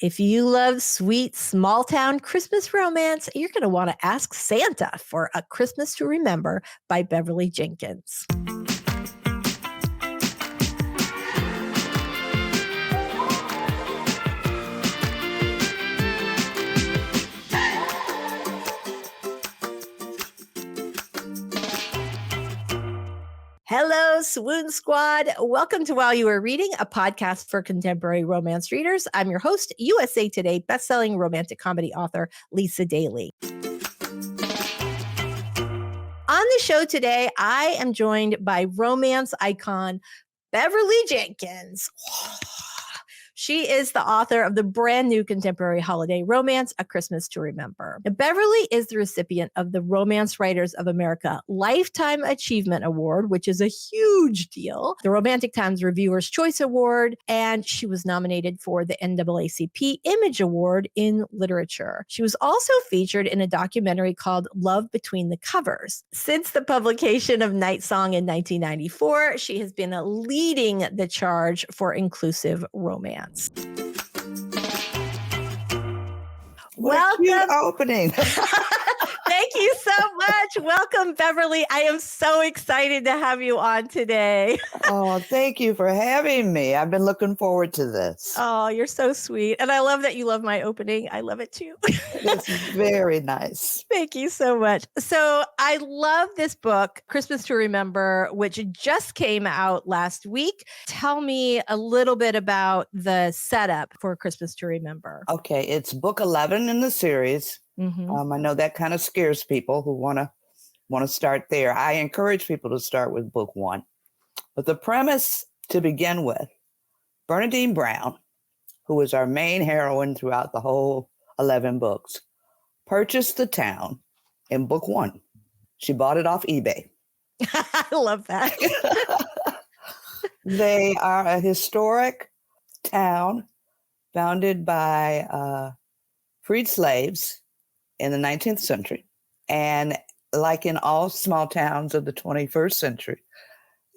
If you love sweet small town Christmas romance, you're going to want to ask Santa for A Christmas to Remember by Beverly Jenkins. Hello, Swoon Squad. Welcome to While You Were Reading, a podcast for contemporary romance readers. I'm your host, USA Today bestselling romantic comedy author Lisa Daly. On the show today, I am joined by romance icon Beverly Jenkins. She is the author of the brand new contemporary holiday romance, A Christmas to Remember. Now, Beverly is the recipient of the Romance Writers of America Lifetime Achievement Award, which is a huge deal, the Romantic Times Reviewer's Choice Award, and she was nominated for the NAACP Image Award in Literature. She was also featured in a documentary called Love Between the Covers. Since the publication of Night Song in 1994, she has been leading the charge for inclusive romance. What a cute opening. Thank you so much. Welcome, Beverly. I am so excited to have you on today. Oh, thank you for having me. I've been looking forward to this. Oh, you're so sweet. And I love that you love my opening. I love it too. It's very nice. Thank you so much. So I love this book, Christmas to Remember, which just came out last week. Tell me a little bit about the setup for Christmas to Remember. Okay, it's book 11 in the series. Mm-hmm. I know that kind of scares people who want to start there. I encourage people to start with book 1. But the premise to begin with, Bernadine Brown, who is our main heroine throughout the whole 11 books, purchased the town in book 1. She bought it off eBay. I love that. They are a historic town founded by freed slaves in the 19th century. And like in all small towns of the 21st century,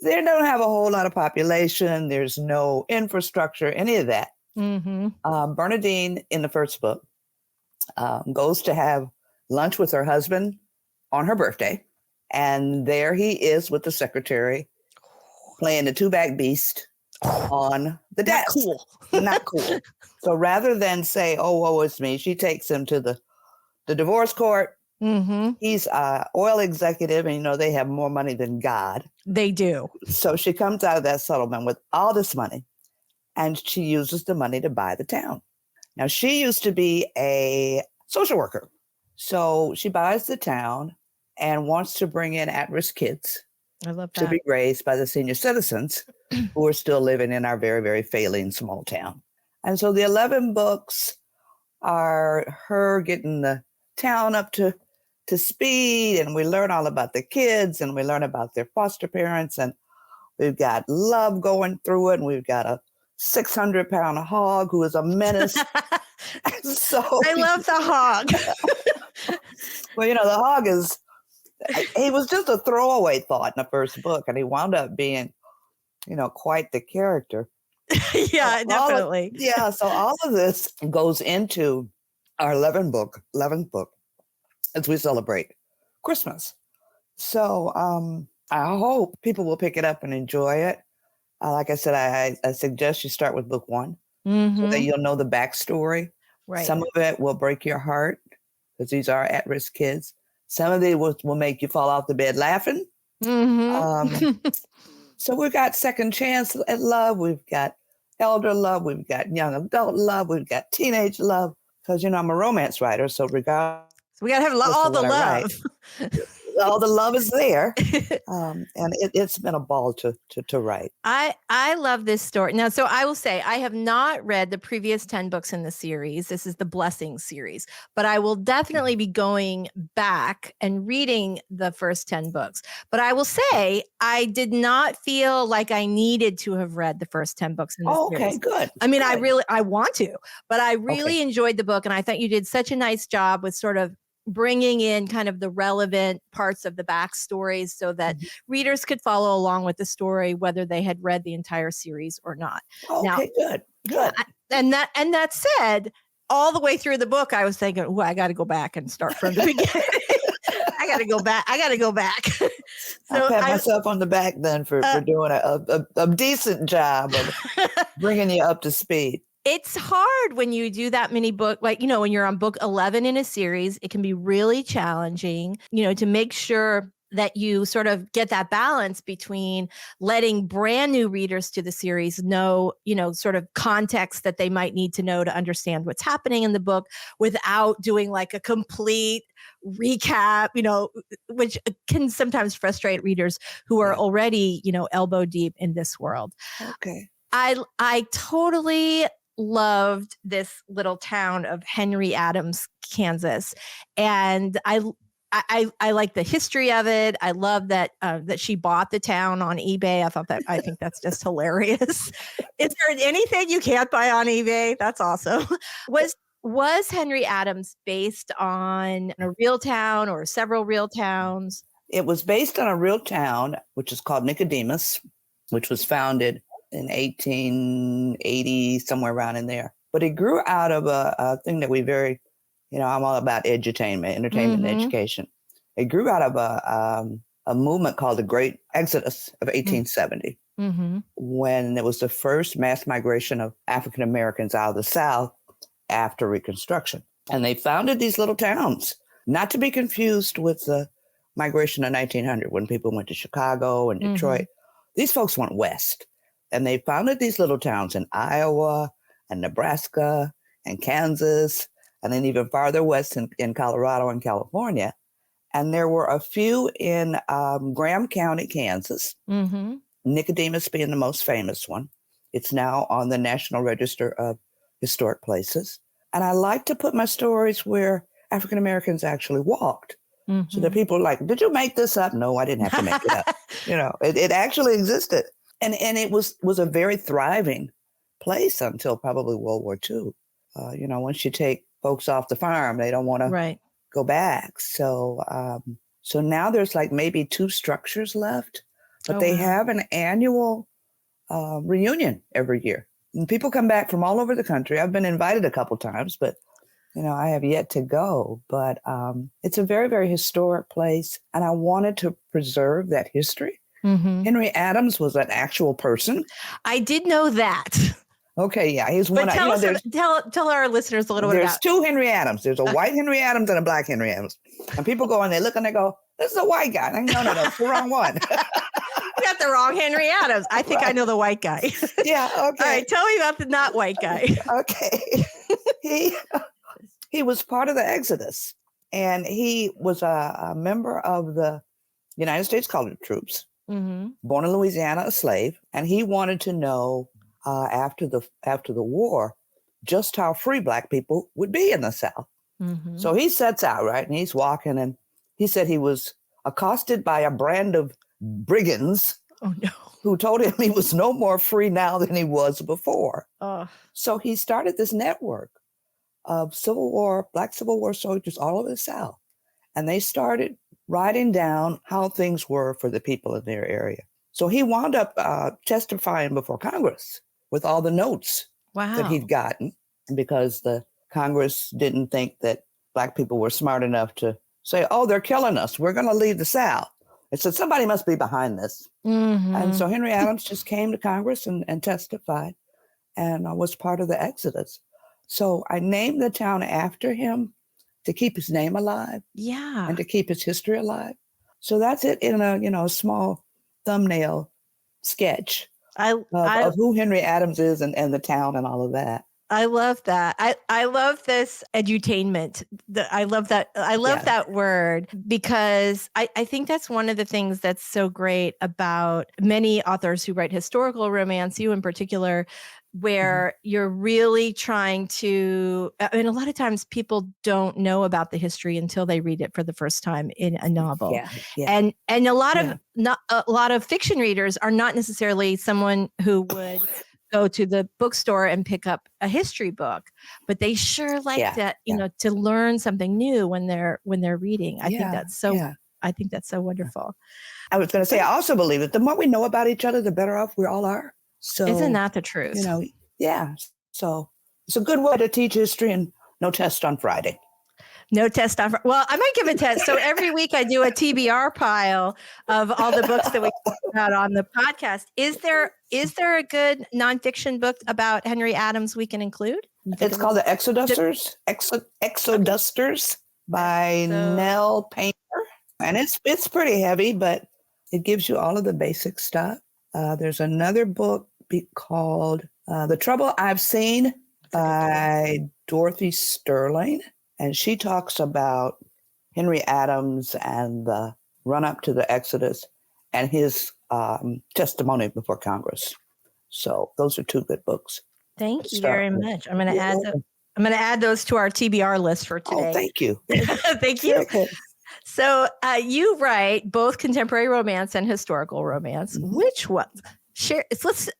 they don't have a whole lot of population. There's no infrastructure, any of that. Mm-hmm. Bernadine, in the first book, goes to have lunch with her husband on her birthday. And there he is with the secretary playing the two-back beast on the desk. Not cool. Not cool. So rather than say, oh, woe is me, she takes him to the divorce court. Mm-hmm. He's an oil executive, and they have more money than God. They do. So she comes out of that settlement with all this money, and she uses the money to buy the town. Now, she used to be a social worker. So she buys the town and wants to bring in at-risk kids. I love that. To be raised by the senior citizens who are still living in our very, very failing small town. And so the 11 books are her getting the town up to speed, and we learn all about the kids, and we learn about their foster parents, and we've got love going through it, and we've got a 600-pound hog who is a menace. So I love the hog. Well, the hog he was just a throwaway thought in the first book, and he wound up being, quite the character. Yeah, definitely. So all of this goes into our 11th book, as we celebrate Christmas. So I hope people will pick it up and enjoy it. Like I said, I suggest you start with book 1, so that you'll know the backstory. Right. Some of it will break your heart because these are at-risk kids. Some of it will make you fall off the bed laughing. Mm-hmm. So we've got second chance at love. We've got elder love. We've got young adult love. We've got teenage love. Because, I'm a romance writer. So regardless, So we got to have all the love. All the love is there. And it's been a ball to write. I love this story. Now, so I will say I have not read the previous 10 books in the series. This is the Blessing series, but I will definitely be going back and reading the first 10 books. But I will say I did not feel like I needed to have read the first 10 books in the series. Okay, good. I mean, good. I want to, but I really enjoyed the book. And I thought you did such a nice job with sort of bringing in kind of the relevant parts of the backstories so that readers could follow along with the story, whether they had read the entire series or not. Okay, good. that said, all the way through the book, I was thinking, "Oh, I got to go back and start from the beginning. I got to go back. I got to go back." I'll pat myself on the back then for doing a decent job of bringing you up to speed. It's hard when you do that many book, like, when you're on book 11 in a series, it can be really challenging, to make sure that you sort of get that balance between letting brand new readers to the series know, sort of context that they might need to know to understand what's happening in the book without doing like a complete recap, which can sometimes frustrate readers who are already, elbow deep in this world. Okay. I totally loved this little town of Henry Adams, Kansas. And I like the history of it. I love that she bought the town on eBay. I think that's just hilarious. Is there anything you can't buy on eBay? That's awesome. Was Henry Adams based on a real town or several real towns? It was based on a real town, which is called Nicodemus, which was founded in 1880, somewhere around in there. But it grew out of a thing that we I'm all about edutainment, entertainment, and education. It grew out of a movement called the Great Exodus of 1870, when there was the first mass migration of African Americans out of the South after Reconstruction. And they founded these little towns, not to be confused with the migration of 1900, when people went to Chicago and Detroit. These folks went west. And they founded these little towns in Iowa and Nebraska and Kansas, and then even farther west in Colorado and California. And there were a few in Graham County, Kansas, Nicodemus being the most famous one. It's now on the National Register of Historic Places. And I like to put my stories where African Americans actually walked. So that people are like, did you make this up? No, I didn't have to make it up. It actually existed. And it was a very thriving place until probably World War II. Once you take folks off the farm, they don't want to go back. So now there's like maybe 2 structures left, but they have an annual reunion every year. And people come back from all over the country. I've been invited a couple times, but I have yet to go. But it's a very, very historic place, and I wanted to preserve that history. Henry Adams was an actual person. I did know that. Okay, yeah, he's one. But tell our listeners a little bit about. There's 2 Henry Adams. There's a white Henry Adams and a black Henry Adams. And people go and they look and they go, "This is a white guy." And no, it's the wrong one. You got the wrong Henry Adams. I think I know the white guy. Yeah. Okay. All right, tell me about the not white guy. Okay. He was part of the Exodus, and he was a member of the United States Colored Troops. Born in Louisiana, a slave, and he wanted to know after the war just how free Black people would be in the South. So he sets out, right, and he's walking, and he said he was accosted by a brand of brigands who told him he was no more free now than he was before. So he started this network of Black Civil War soldiers all over the South, and they started writing down how things were for the people in their area. So he wound up testifying before Congress with all the notes that he'd gotten, because the Congress didn't think that Black people were smart enough to say, "Oh, they're killing us. We're going to leave the South." It said somebody must be behind this. And so Henry Adams just came to Congress and testified, and was part of the Exodus. So I named the town after him to keep his name alive, and to keep his history alive. So that's it in a small thumbnail sketch of who Henry Adams is and the town and all of that. I love that. I love this edutainment. I love that. I love that word, because I think that's one of the things that's so great about many authors who write historical romance, you in particular, where you're really trying to, a lot of times people don't know about the history until they read it for the first time in a novel. And a lot of fiction readers are not necessarily someone who would go to the bookstore and pick up a history book, but they sure like to learn something new when they're reading. I think that's so wonderful. I was going to say, I also believe that the more we know about each other, the better off we all are. So isn't that the truth? So It's a good way to teach history and no test on Friday. No test on. Well, I might give a test. So every week I do a TBR pile of all the books that we talk about on the podcast. Is there a good nonfiction book about Henry Adams we can include? It's called The Exodusters. Exodusters by Nell Painter. And it's pretty heavy, but it gives you all of the basic stuff. There's another book called The Trouble I've Seen by Dorothy Sterling. And she talks about Henry Adams and the run-up to the Exodus and his testimony before Congress. So those are two good books. Thank you very much. I'm going to add those to our TBR list for today. Oh, thank you. Thank you. So you write both contemporary romance and historical romance. Mm-hmm. Which one?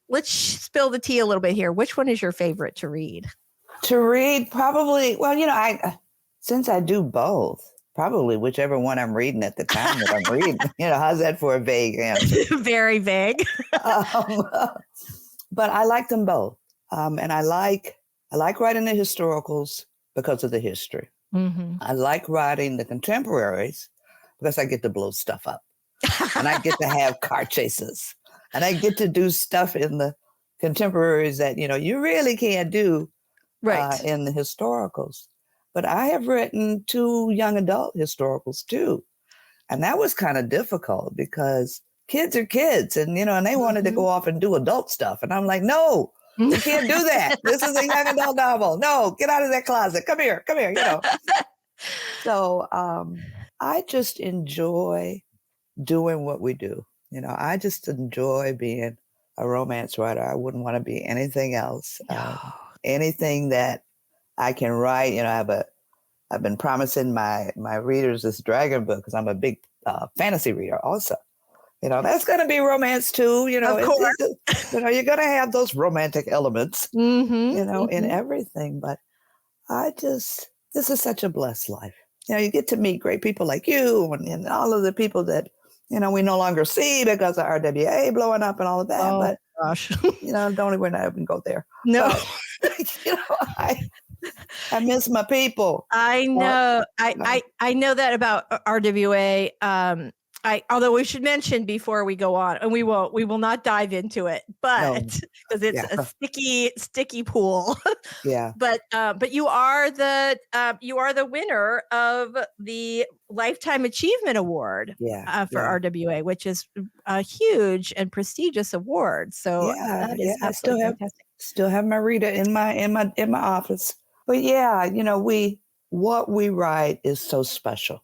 Let's spill the tea a little bit here. Which one is your favorite to read? To read, probably. Well, since I do both, probably whichever one I'm reading at the time that I'm reading. How's that for a vague answer? Very vague. But I like them both, and I like writing the historicals because of the history. Mm-hmm. I like writing the contemporaries because I get to blow stuff up, and I get to have car chases, and I get to do stuff in the contemporaries that you really can't do in the historicals. But I have written 2 young adult historicals too. And that was kind of difficult because kids are kids and, and they wanted to go off and do adult stuff. And I'm like, no, you can't do that. This is a young adult novel. No, get out of that closet. Come here. So I just enjoy doing what we do. I just enjoy being a romance writer. I wouldn't want to be anything else. Anything that I can write. I've been promising my readers this dragon book because I'm a big fantasy reader also. That's going to be romance too. Of course. You're going to have those romantic elements, in everything. But this is such a blessed life. You get to meet great people like you and all of the people that, we no longer see because of RWA blowing up and all of that. Oh, but gosh. don't even go there. No. But, I miss my people. I know. I know that about RWA. Although we should mention before we go on, and we will not dive into it, but because it's a sticky pool. Yeah. But you are the winner of the Lifetime Achievement Award for RWA, which is a huge and prestigious award. So that is absolutely fantastic. Still have my reader in my office. But what we write is so special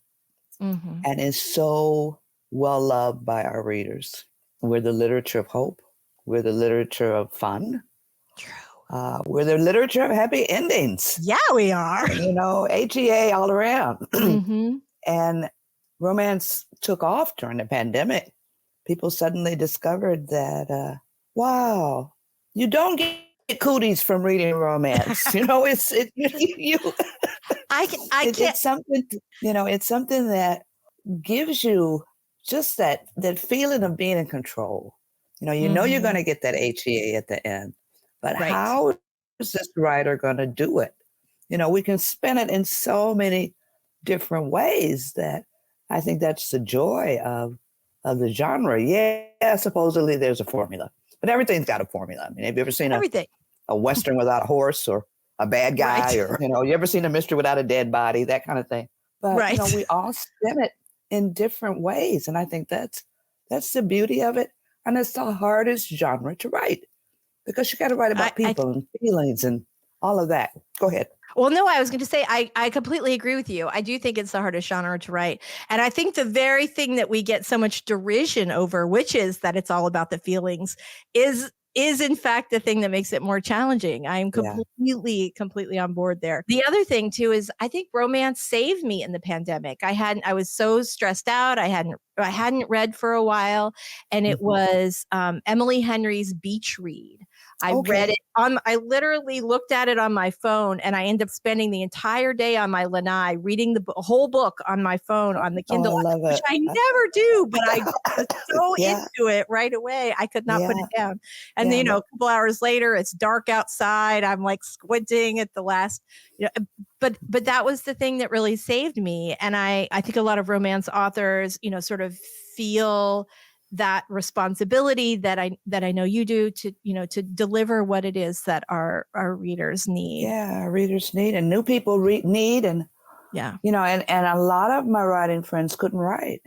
and is so well loved by our readers. We're the literature of hope. We're the literature of fun. True. We're the literature of happy endings. Yeah, we are. HEA all around. And romance took off during the pandemic. People suddenly discovered that, wow, you don't get cooties from reading romance. It's something, it's something that gives you just that feeling of being in control. You're going to get that HEA at the end, but how is this writer going to do it? We can spin it in so many different ways that I think that's the joy of the genre. Yeah, supposedly there's a formula, but everything's got a formula. I mean, have you ever seen a Western without a horse or a bad guy or, you ever seen a mystery without a dead body, that kind of thing. But, we all spin it in different ways. And I think that's the beauty of it. And it's the hardest genre to write because you got to write about people and feelings and all of that. Go ahead. Well, no, I was going to say, I completely agree with you. I do think it's the hardest genre to write. And I think the very thing that we get so much derision over, which is that it's all about the feelings, is in fact the thing that makes it more challenging. I'm completely on board there. The other thing too is I think romance saved me in the pandemic. I was so stressed out. I hadn't read for a while, and it was Emily Henry's Beach Read. I read it I literally looked at it on my phone, and I ended up spending the entire day on my lanai reading the whole book on my phone on the Kindle, I love which it. I never do, but I was so Yeah. into it right away. I could not put Yeah. it down. And then, Yeah. a couple hours later, it's dark outside. I'm like squinting at the last, but that was the thing that really saved me. And I think a lot of romance authors, sort of feel that responsibility that I know you do to, to deliver what it is that our readers need. Yeah, our readers need, and new people need, and yeah, and a lot of my writing friends couldn't write.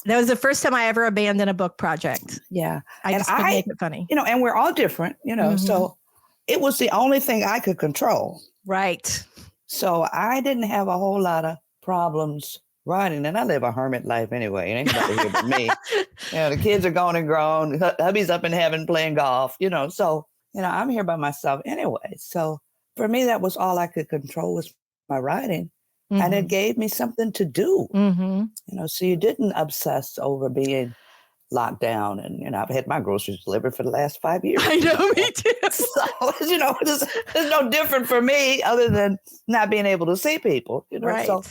That was the first time I ever abandoned a book project. Yeah, I just couldn't make it funny. And we're all different, so it was the only thing I could control. Right. So I didn't have a whole lot of problems writing, and I live a hermit life anyway. It ain't nobody here but me. The kids are gone and grown. Hubby's up in heaven playing golf. So I'm here by myself anyway. So for me, that was all I could control was my writing, and it gave me something to do. So you didn't obsess over being locked down, and I've had my groceries delivered for the last 5 years. I know, me too. So it's no different for me other than not being able to see people. Right. So,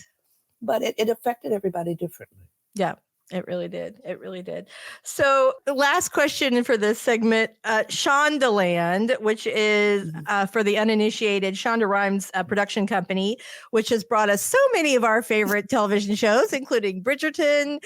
but it affected everybody differently. Yeah, it really did. It really did. So the last question for this segment, Shondaland, which is for the uninitiated, Shonda Rhimes production company, which has brought us so many of our favorite television shows, including Bridgerton,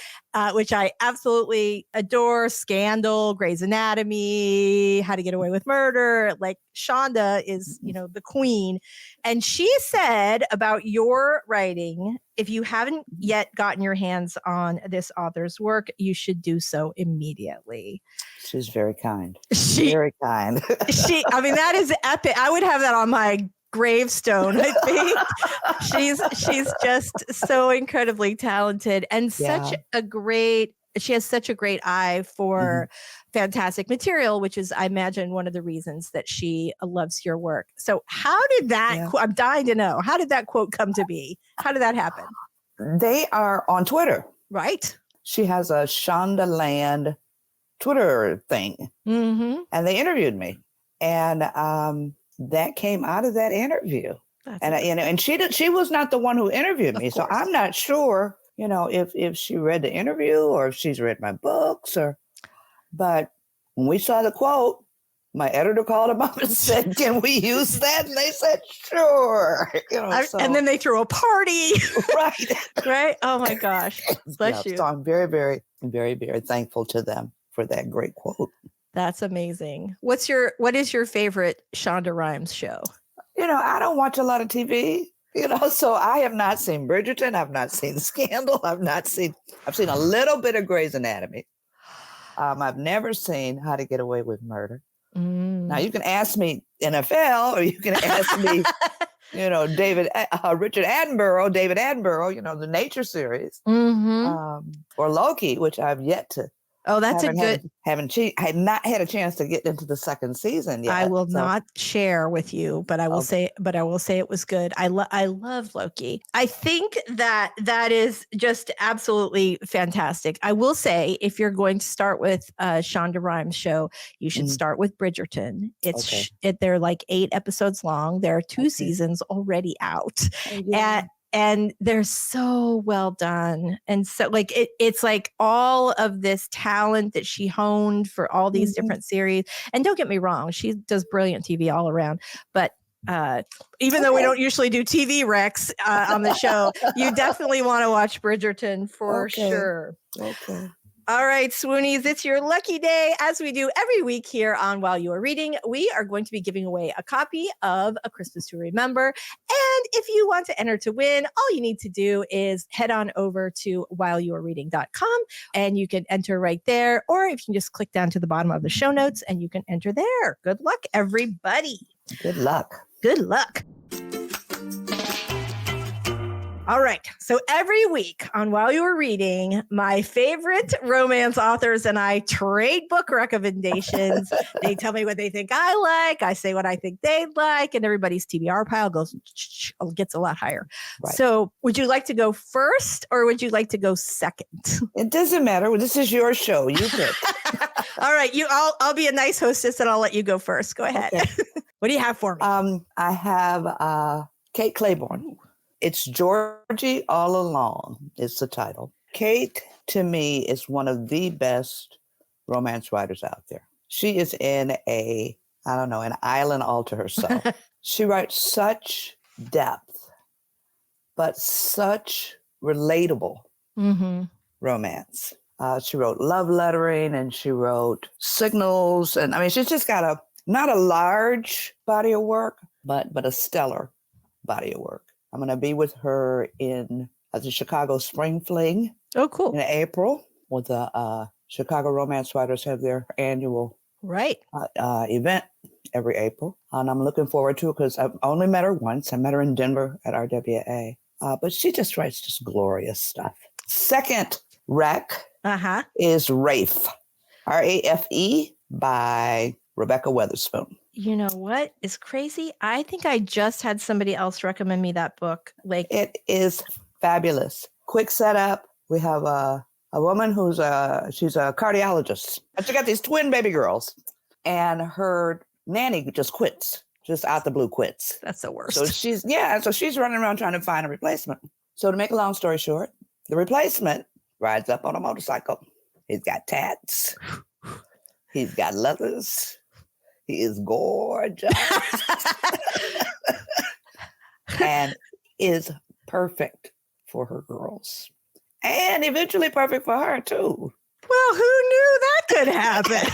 which I absolutely adore, Scandal, Grey's Anatomy, How to Get Away with Murder. Like Shonda is, the queen. And she said about your writing, if you haven't yet gotten your hands on this author's work, you should do so immediately. She's very kind. Very kind. That is epic. I would have that on my gravestone. I think she's just so incredibly talented and she has such a great eye for fantastic material, which is, I imagine, one of the reasons that she loves your work. So how did that, I'm dying to know, how did that quote come to be? How did that happen? They are on Twitter. Right. She has a Shondaland Twitter thing. And they interviewed me. And that came out of that interview. And she was not the one who interviewed me. So I'm not sure, if she read the interview or if she's read my books but when we saw the quote, my editor called them up and said, "Can we use that?" And they said, "Sure." And then they threw a party. Right. Right. Oh my gosh. Bless you. So I'm very, very, very, very thankful to them for that great quote. That's amazing. What is your favorite Shonda Rhimes show? I don't watch a lot of TV. So I have not seen Bridgerton. I've not seen Scandal. I've seen a little bit of Grey's Anatomy. I've never seen How to Get Away with Murder. Now you can ask me NFL, or you can ask me, David Attenborough, the Nature series, or Loki, which I've yet to. Oh, that's I have not had a chance to get into the second season yet. I will not share with you, but I will say it was good. I love Loki. I think that is just absolutely fantastic. I will say, if you're going to start with a Shonda Rhimes show, you should start with Bridgerton. They're like 8 episodes long. There are 2 seasons already out. And they're so well done. And so it's like all of this talent that she honed for all these different series. And don't get me wrong, she does brilliant TV all around. But even though we don't usually do TV recs on the show, you definitely want to watch Bridgerton for sure. Okay. All right, Swoonies, it's your lucky day. As we do every week here on While You Are Reading, we are going to be giving away a copy of A Christmas to Remember. And if you want to enter to win, all you need to do is head on over to whileyouarereading.com and you can enter right there. Or if you can just click down to the bottom of the show notes and you can enter there. Good luck, everybody. Good luck. Good luck. All right. So every week on While You Were Reading, my favorite romance authors and I trade book recommendations. They tell me what they think I like. I say what I think they'd like. And everybody's TBR pile gets a lot higher. Right. So would you like to go first or would you like to go second? It doesn't matter. This is your show. You pick. All right, I'll be a nice hostess and I'll let you go first. Go ahead. Okay. What do you have for me? I have Kate Claiborne. It's Georgie All Along is the title. Kate, to me, is one of the best romance writers out there. She is in an island all to herself. She writes such depth, but such relatable romance. She wrote love lettering and she wrote signals. And I mean, she's just got not a large body of work, but a stellar body of work. I'm going to be with her at the Chicago Spring Fling. Oh, cool. In April, with the Chicago Romance Writers have their annual event every April. And I'm looking forward to it because I've only met her once. I met her in Denver at RWA. But she just writes just glorious stuff. Second rec is Rafe, Rafe by Rebecca Weatherspoon. You know what is crazy? I think I just had somebody else recommend me that book. It is fabulous. Quick setup. We have a woman she's a cardiologist. And she got these twin baby girls. And her nanny just quits. Just out the blue quits. That's the worst. So she's running around trying to find a replacement. So to make a long story short, the replacement rides up on a motorcycle. He's got tats. He's got leathers. He is gorgeous. And is perfect for her girls. And eventually perfect for her, too. Well, who knew that could happen?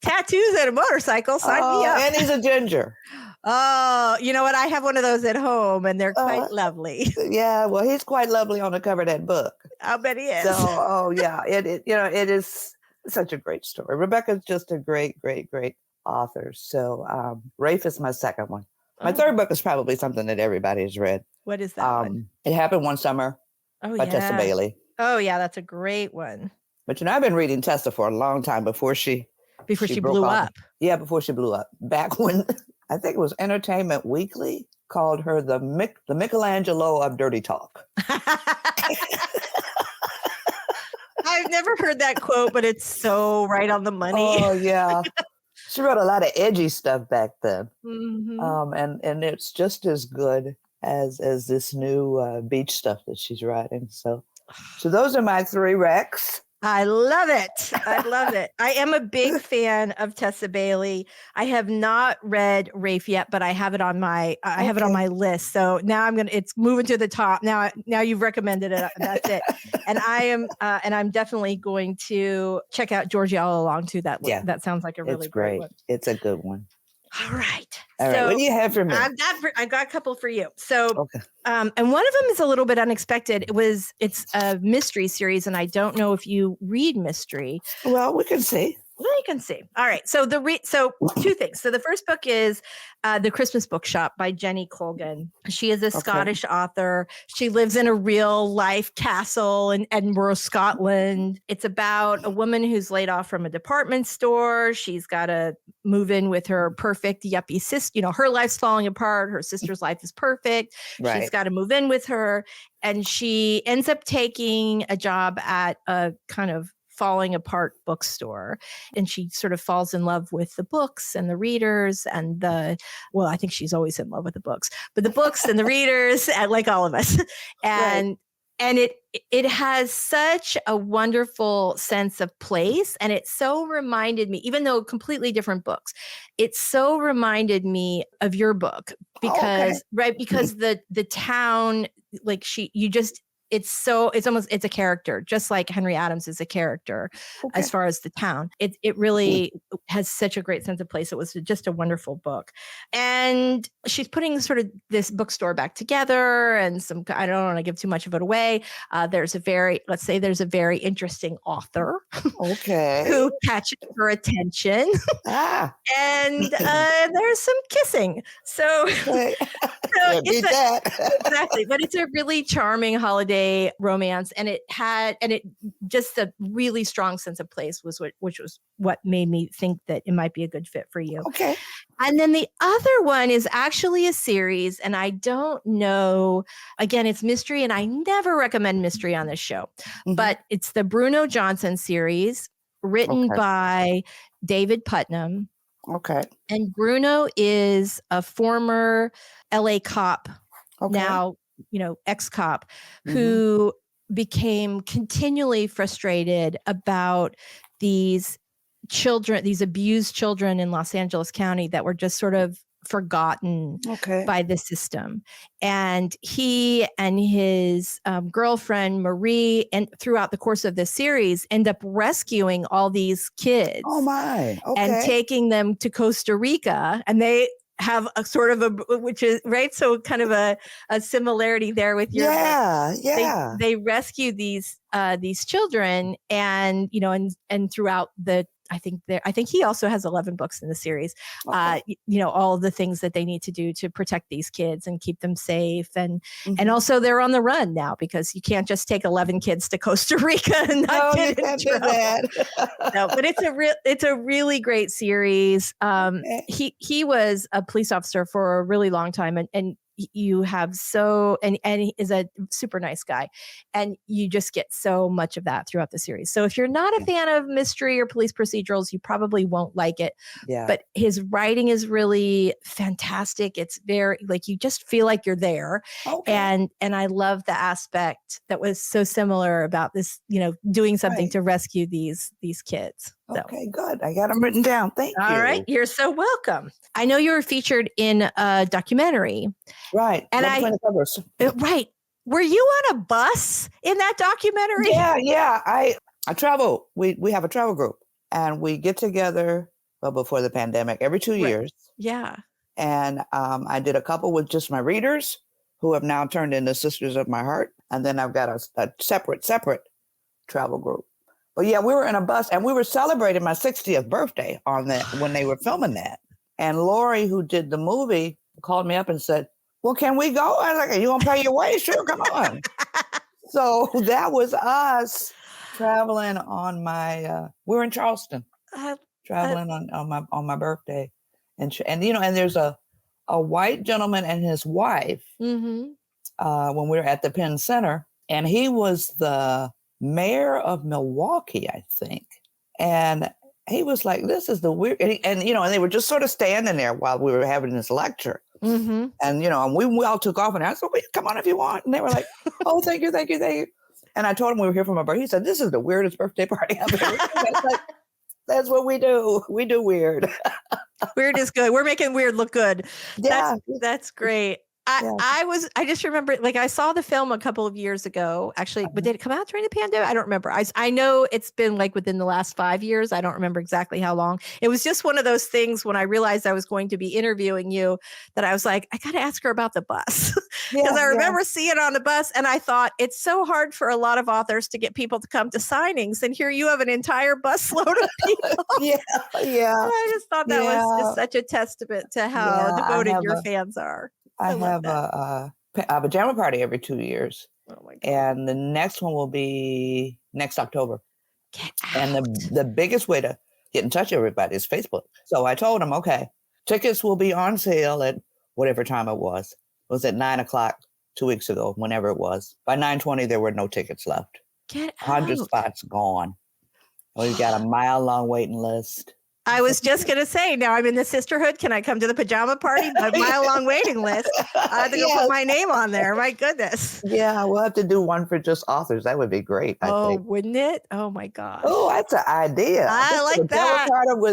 Tattoos and a motorcycle, sign me up. And he's a ginger. Oh, you know what? I have one of those at home, and they're quite lovely. Yeah, well, he's quite lovely on the cover of that book. I bet he is. So, it is such a great story. Rebecca's just a great, great, great author. So, Rafe is my second one. My third book is probably something that everybody has read. What is that one? It Happened One Summer by Tessa Bailey. Oh, yeah, that's a great one. But, I've been reading Tessa for a long time before she blew up. Yeah, before she blew up. Back when, I think it was Entertainment Weekly, called her the Michelangelo of dirty talk. I've never heard that quote, but it's so right on the money. Oh, yeah. She wrote a lot of edgy stuff back then. Mm-hmm. And it's just as good as this new beach stuff that she's writing. So those are my three recs. I love it. I love it. I am a big fan of Tessa Bailey. I have not read Rafe yet, but I have it on my have it on my list. So now it's moving to the top. Now you've recommended it. That's it. And I'm definitely going to check out Georgie All Along too. That sounds like a really great one. It's a good one. All right. All right. What do you have for me? I got a couple for you. So, and one of them is a little bit unexpected. It's a mystery series, and I don't know if you read mystery. Well, we can see. Well, you can see. All right. So two things. So the first book is The Christmas Bookshop by Jenny Colgan. She is a Scottish author. She lives in a real life castle in Edinburgh, Scotland. It's about a woman who's laid off from a department store. She's got to move in with her perfect yuppie sister. Her life's falling apart. Her sister's life is perfect. Right. She's got to move in with her. And she ends up taking a job at a kind of falling apart bookstore, and she sort of falls in love with the books and the readers and I think she's always in love with the books, but the books and the readers, and like all of us. And it has such a wonderful sense of place, and it so reminded me, even though completely different books, it so reminded me of your book because the town, it's a character, just like Henry Adams is a character as far as the town. It really has such a great sense of place. It was just a wonderful book. And she's putting sort of this bookstore back together, and I don't want to give too much of it away. There's a very interesting author who catches her attention. And there's some kissing. So exactly. But it's a really charming holiday romance, and it just a really strong sense of place which was what made me think that it might be a good fit for you. Okay. And then the other one is actually a series, and I don't know, again, it's mystery, and I never recommend mystery on this show, but it's the Bruno Johnson series. written Okay. by David Putnam. Okay. And Bruno is a former LA cop, Okay. now, ex-cop, Mhm. who became continually frustrated about these children, these abused children in Los Angeles County that were just sort of forgotten Okay. by the system. And he and his girlfriend, Marie, and throughout the course of this series, end up rescuing all these kids. Oh my. And Okay. taking them to Costa Rica. And they have a sort of which is right. So kind of a similarity there with your book. Yeah. They rescue these children, and and throughout the I think he also has 11 books in the series. Okay. All of the things that they need to do to protect these kids and keep them safe, and Mhm. also they're on the run now because you can't just take 11 kids to Costa Rica and not No, get you in can't do trouble. that. No, but it's a really great series. Okay. He was a police officer for a really long time, and you have and he is a super nice guy, and you just get so much of that throughout the series. So if you're not a fan of mystery or police procedurals, you probably won't like it. Yeah. But his writing is really fantastic. It's very you just feel like you're there. Okay. And I love the aspect that was so similar about this, doing something Right. to rescue these kids. So. Okay, good. I got them written down. Thank you. All right. You're so welcome. I know you were featured in a documentary. Right. And Between the covers. Right. Were you on a bus in that documentary? Yeah. I travel. We have a travel group, and we get together before the pandemic every 2 years. Yeah. And I did a couple with just my readers, who have now turned into Sisters of My Heart. And then I've got a separate travel group. But yeah, we were in a bus, and we were celebrating my 60th birthday on that when they were filming that. And Lori, who did the movie, called me up and said, "Well, can we go?" I was like, "You gonna pay your way? Sure, come on." So that was us traveling on my. We were in Charleston, traveling on my birthday, and there's a white gentleman and his wife. Mm-hmm. When we were at the Penn Center, and he was the mayor of Milwaukee, I think. And he was like, "This is the weird," and they were just sort of standing there while we were having this lecture. Mm-hmm. And, and we all took off, and I said, "Well, come on if you want." And they were like, "Oh, thank you. And I told him we were here for my birthday. He said, "This is the weirdest birthday party I've ever seen." Like, that's what we do. We do weird. Weird is good. We're making weird look good. Yeah. That's great. I just remember, I saw the film a couple of years ago, actually, but did it come out during the pandemic? I don't remember. I know it's been within the last 5 years. I don't remember exactly how long. It was just one of those things when I realized I was going to be interviewing you that I was like, I got to ask her about the bus. Because I remember seeing it on the bus, and I thought it's so hard for a lot of authors to get people to come to signings. And here you have an entire busload of people. Yeah. And I just thought that was just such a testament to how devoted your fans are. I have a pajama party every 2 years. Oh my God. And the next one will be next October. Get out. And the biggest way to get in touch with everybody is Facebook. So I told them, okay, tickets will be on sale at whatever time it was. It was at 9:00 2 weeks ago, whenever it was. By 9:20, there were no tickets left. Get out. 100 spots gone. We've got a mile-long waiting list. I was just going to say, now I'm in the sisterhood. Can I come to the pajama party? A mile-long waiting list. I have to go put my name on there. My goodness. Yeah, we'll have to do one for just authors. That would be great, I think. Wouldn't it? Oh, my gosh. Oh, that's an idea. I like that.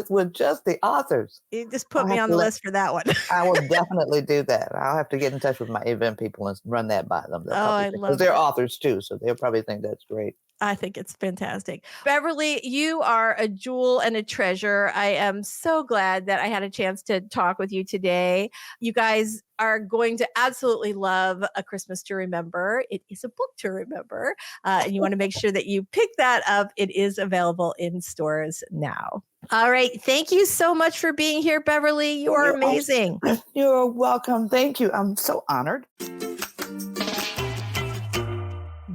With just the authors. You just put me on the list for that one. I will definitely do that. I'll have to get in touch with my event people and run that by them. I love it. Because they're authors, too, so they'll probably think that's great. I think it's fantastic. Beverly, you are a jewel and a treasure. I am so glad that I had a chance to talk with you today. You guys are going to absolutely love A Christmas to Remember. It is a book to remember. And you want to make sure that you pick that up. It is available in stores now. All right. Thank you so much for being here, Beverly. You are amazing. You're welcome. Thank you. I'm so honored.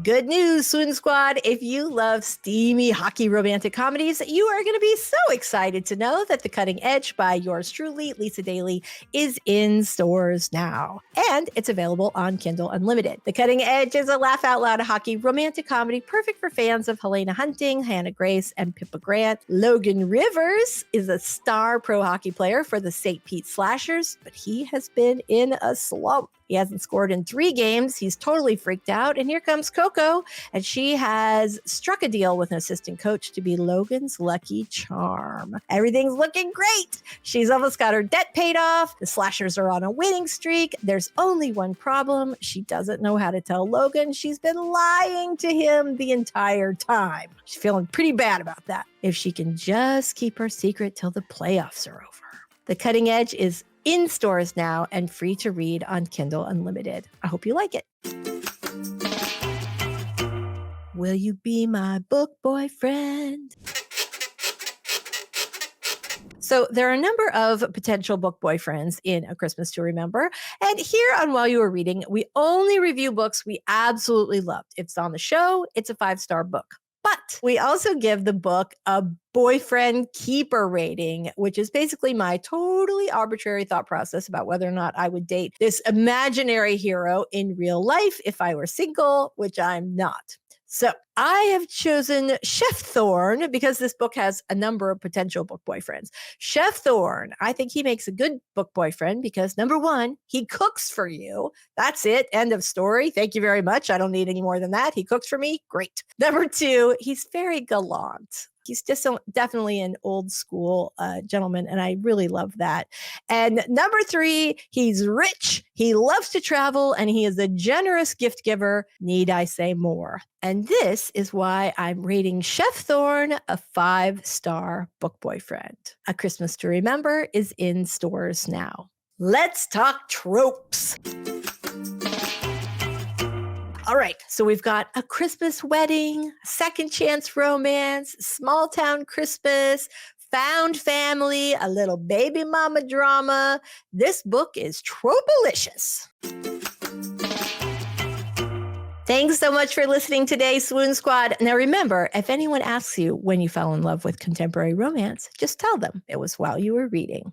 Good news, Swoon Squad. If you love steamy hockey romantic comedies, you are going to be so excited to know that The Cutting Edge by yours truly, Lisa Daly, is in stores now. And it's available on Kindle Unlimited. The Cutting Edge is a laugh out loud hockey romantic comedy perfect for fans of Helena Hunting, Hannah Grace, and Pippa Grant. Logan Rivers is a star pro hockey player for the St. Pete Slashers, but he has been in a slump. He hasn't scored in 3 games. He's totally freaked out. And here comes Coco, and she has struck a deal with an assistant coach to be Logan's lucky charm. Everything's looking great. She's almost got her debt paid off. The Slashers are on a winning streak. There's only one problem. She doesn't know how to tell Logan she's been lying to him the entire time. She's feeling pretty bad about that. If she can just keep her secret till the playoffs are over. The Cutting Edge is in stores now and free to read on Kindle Unlimited. I hope you like it. Will you be my book boyfriend? So there are a number of potential book boyfriends in A Christmas to Remember. And here on While You Were Reading, we only review books we absolutely loved. If it's on the show, it's a 5-star book. But we also give the book a boyfriend keeper rating, which is basically my totally arbitrary thought process about whether or not I would date this imaginary hero in real life if I were single, which I'm not. So I have chosen Chef Thorne because this book has a number of potential book boyfriends. Chef Thorne, I think he makes a good book boyfriend because number 1, he cooks for you. That's it. End of story. Thank you very much. I don't need any more than that. He cooks for me. Great. Number 2, he's very gallant. He's just definitely an old school gentleman, and I really love that. And number 3, he's rich, he loves to travel, and he is a generous gift giver. Need I say more? And this is why I'm rating Chef Thorne a 5-star book boyfriend. A Christmas to Remember is in stores now. Let's talk tropes. All right, so we've got a Christmas wedding, second chance romance, small town Christmas, found family, a little baby mama drama. This book is tropalicious. Thanks so much for listening today, Swoon Squad. Now remember, if anyone asks you when you fell in love with contemporary romance, just tell them it was while you were reading.